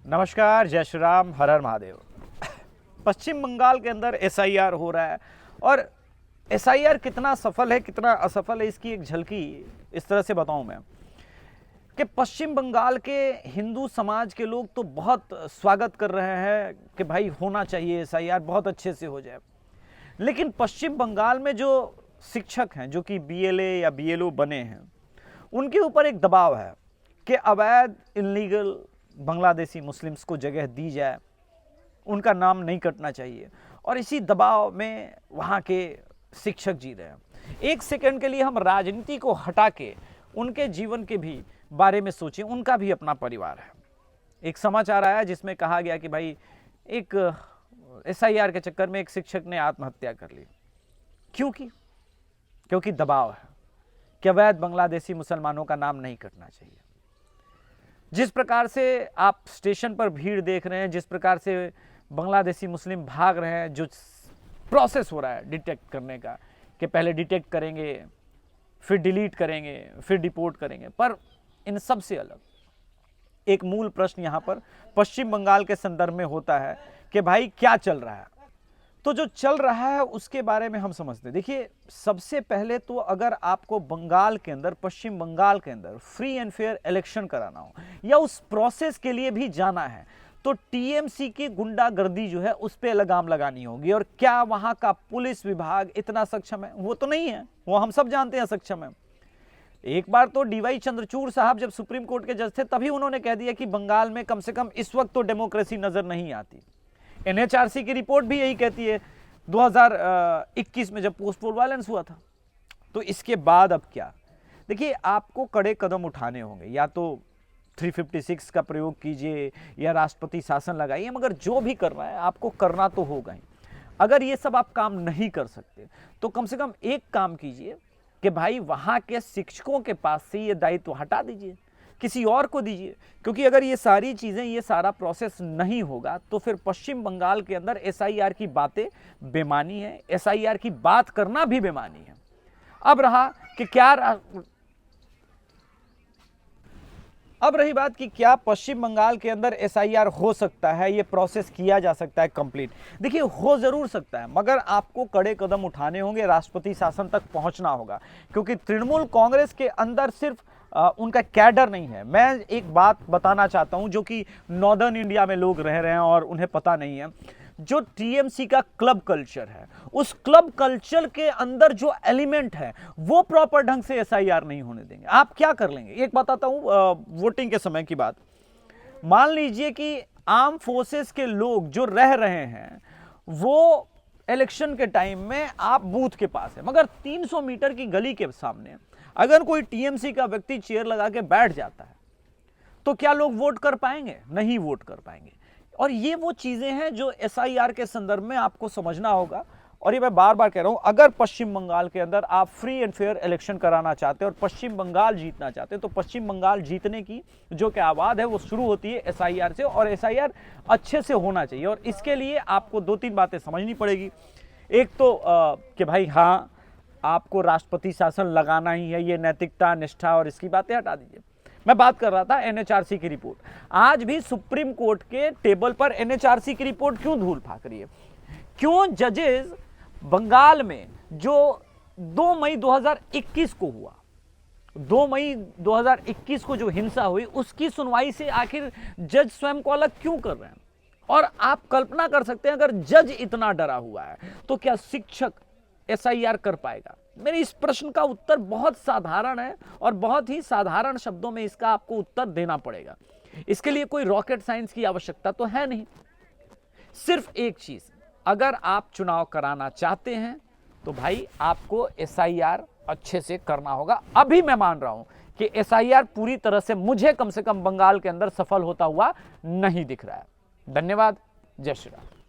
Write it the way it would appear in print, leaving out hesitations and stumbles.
नमस्कार, जय श्री राम, हर हर महादेव। पश्चिम बंगाल के अंदर एसआईआर हो रहा है और एसआईआर कितना सफल है कितना असफल है इसकी एक झलकी इस तरह से बताऊं मैं कि पश्चिम बंगाल के हिंदू समाज के लोग तो बहुत स्वागत कर रहे हैं कि भाई होना चाहिए एसआईआर, बहुत अच्छे से हो जाए। लेकिन पश्चिम बंगाल में जो शिक्षक हैं जो कि बीएलए या बीएलओ बने हैं, उनके ऊपर एक दबाव है कि अवैध इलीगल बांग्लादेशी मुस्लिम्स को जगह दी जाए, उनका नाम नहीं कटना चाहिए। और इसी दबाव में वहाँ के शिक्षक जी रहे हैं। एक सेकंड के लिए हम राजनीति को हटा के उनके जीवन के भी बारे में सोचें, उनका भी अपना परिवार है। एक समाचार आया जिसमें कहा गया कि भाई एक एसआईआर के चक्कर में एक शिक्षक ने आत्महत्या कर ली। क्योंकि दबाव है कि अवैध बांग्लादेशी मुसलमानों का नाम नहीं कटना चाहिए। जिस प्रकार से आप स्टेशन पर भीड़ देख रहे हैं, जिस प्रकार से बांग्लादेशी मुस्लिम भाग रहे हैं, जो प्रोसेस हो रहा है डिटेक्ट करने का कि पहले डिटेक्ट करेंगे, फिर डिलीट करेंगे, फिर डिपोर्ट करेंगे, पर इन सब से अलग एक मूल प्रश्न यहाँ पर पश्चिम बंगाल के संदर्भ में होता है कि भाई क्या चल रहा है। तो जो चल रहा है उसके बारे में हम समझते हैं। देखिए, सबसे पहले तो अगर आपको बंगाल के अंदर, पश्चिम बंगाल के अंदर फ्री एंड फेयर इलेक्शन कराना हो या उस प्रोसेस के लिए भी जाना है तो टीएमसी की गुंडागर्दी जो है उस पर लगाम लगानी होगी। और क्या वहां का पुलिस विभाग इतना सक्षम है? वो तो नहीं है, वो हम सब जानते हैं सक्षम है। एक बार तो डीवाई चंद्रचूड़ साहब जब सुप्रीम कोर्ट के जज थे तभी उन्होंने कह दिया कि बंगाल में कम से कम इस वक्त तो डेमोक्रेसी नजर नहीं आती। एनएचआरसी की रिपोर्ट भी यही कहती है 2021 में जब पोस्ट पोल वायलेंस हुआ था। तो इसके बाद अब क्या? देखिए, आपको कड़े कदम उठाने होंगे, या तो 356 का प्रयोग कीजिए या राष्ट्रपति शासन लगाइए, मगर जो भी करना है आपको करना तो होगा ही। अगर ये सब आप काम नहीं कर सकते तो कम से कम एक काम कीजिए कि भाई वहाँ के शिक्षकों के पास से ये दायित्व हटा दीजिए, किसी और को दीजिए। क्योंकि अगर ये सारी चीज़ें, ये सारा प्रोसेस नहीं होगा तो फिर पश्चिम बंगाल के अंदर एसआईआर की बातें बेमानी है, एसआईआर की बात करना भी बेमानी है। अब रही बात कि क्या पश्चिम बंगाल के अंदर एसआईआर हो सकता है, ये प्रोसेस किया जा सकता है कंप्लीट। देखिए, हो जरूर सकता है, मगर आपको कड़े कदम उठाने होंगे, राष्ट्रपति शासन तक पहुंचना होगा। क्योंकि तृणमूल कांग्रेस के अंदर सिर्फ उनका कैडर नहीं है। मैं एक बात बताना चाहता हूं जो कि नॉर्दर्न इंडिया में लोग रह रहे हैं और उन्हें पता नहीं है। जो टीएमसी का क्लब कल्चर है, उस क्लब कल्चर के अंदर जो एलिमेंट है वो प्रॉपर ढंग से एसआईआर नहीं होने देंगे। आप क्या कर लेंगे? एक बताता हूं, वोटिंग के समय की बात। मान लीजिए कि आर्म फोर्सेस के लोग जो रह रहे हैं वो इलेक्शन के टाइम में आप बूथ के पास है, मगर 300 मीटर की गली के सामने अगर कोई टीएमसी का व्यक्ति चेयर लगा के बैठ जाता है तो क्या लोग वोट कर पाएंगे? नहीं वोट कर पाएंगे। और ये वो चीजें हैं जो एसआईआर के संदर्भ में आपको समझना होगा। और ये मैं बार बार कह रहा हूं, अगर पश्चिम बंगाल के अंदर आप फ्री एंड फेयर इलेक्शन कराना चाहते हैं और पश्चिम बंगाल जीतना चाहते हैं तो पश्चिम बंगाल जीतने की जो कि आवाज़ है वो शुरू होती है एसआईआर से। और एसआईआर अच्छे से होना चाहिए और इसके लिए आपको 2-3 बातें समझनी पड़ेगी। एक तो कि भाई हाँ, आपको राष्ट्रपति शासन लगाना ही है, ये नैतिकता, निष्ठा और इसकी बातें हटा दीजिए। मैं बात कर रहा था एनएचआरसी की रिपोर्ट। आज भी सुप्रीम कोर्ट के टेबल पर एनएचआरसी की रिपोर्ट क्यों धूल फाक रही है? क्यों जजेस बंगाल में जो 2 मई 2021 को हुआ, 2 मई 2021 को जो हिंसा हुई उसकी सुनवाई से आखिर जज स्वयं को अलग क्यों कर रहे हैं? और आप कल्पना कर सकते हैं अगर जज इतना डरा हुआ है तो क्या शिक्षक एसआईआर कर पाएगा? मेरे इस प्रश्न का उत्तर बहुत साधारण है और बहुत ही साधारण शब्दों में इसका आपको उत्तर देना पड़ेगा। इसके लिए कोई रॉकेट साइंस की आवश्यकता तो है नहीं। सिर्फ एक चीज, अगर आप चुनाव कराना चाहते हैं तो भाई आपको एसआईआर अच्छे से करना होगा। अभी मैं मान रहा हूं कि एसआईआर पूरी तरह से, मुझे कम से कम बंगाल के अंदर सफल होता हुआ नहीं दिख रहा है। धन्यवाद। जय श्री राम।